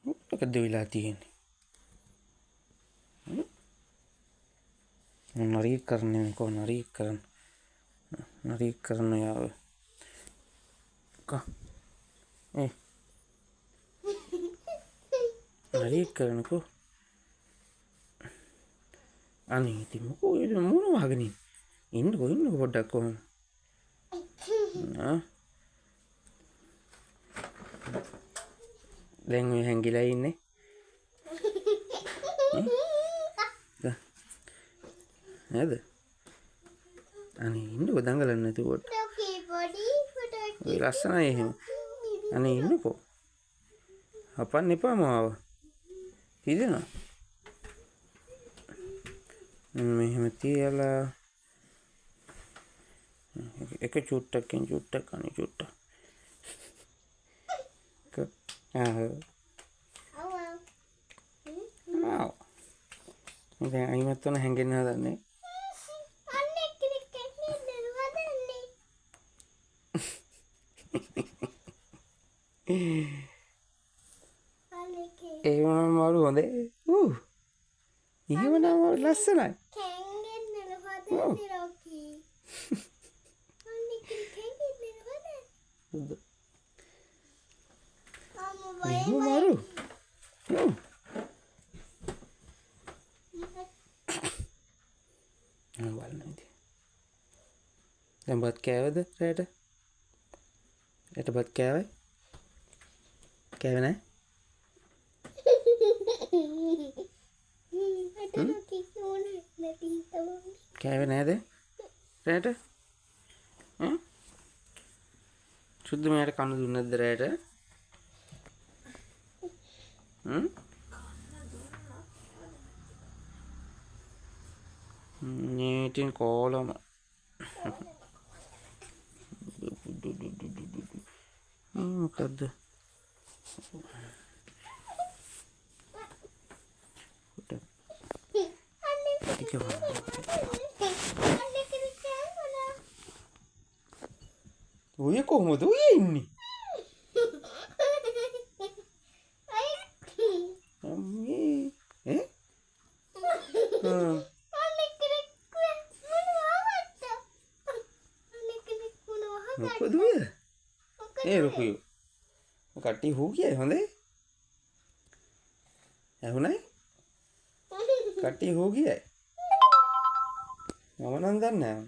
මොකද වෙලා තියෙන්නේ? නරී කරන යාව නරී කරනකෝ අනේ ඉතින් මොකෝ මොන වහගෙන ඉන්නකෝ පොඩ්ඩක් කොහොම දැන් ඔය හැංගිලා ඉන්නේ නේද? අනේ ඉන්නකෝ දඟලන්නේ නැතුව ඔය ලස්සනයි එහෙම. අනේ ඉන්නකෝ. හපන්න එපා මාව. හිතෙනවා. මෙහෙම තියලා එක චුට්ටකින් චුට්ටක් අනේ චුට්ටක්. දැන් අයිමත් උන හැංගෙන්න හදන්නේ. එහෙම මරු හොඳේ. එහෙම නම් ලස්සනයි. එහෙම මරු. දැන් බත් කෑවද රැට? රැට බත් කෑවයි? කෑවේ නැහැ? කෑවේ නැහැද රැට? සුද්ද මෙයාට කන්න දුන්නේ නැද්ද රැට? ඉතින් කොලම මොකද්ද? ඔය කොහොමද ඔය ඉන්නේ? මොකද ඔය? රුපියෝ කට්ටිය හූ කියයි හොඳේ. ඇහුණයි? කට්ටිය හූ කියයි. මම නම් දන්නේ නැහැ.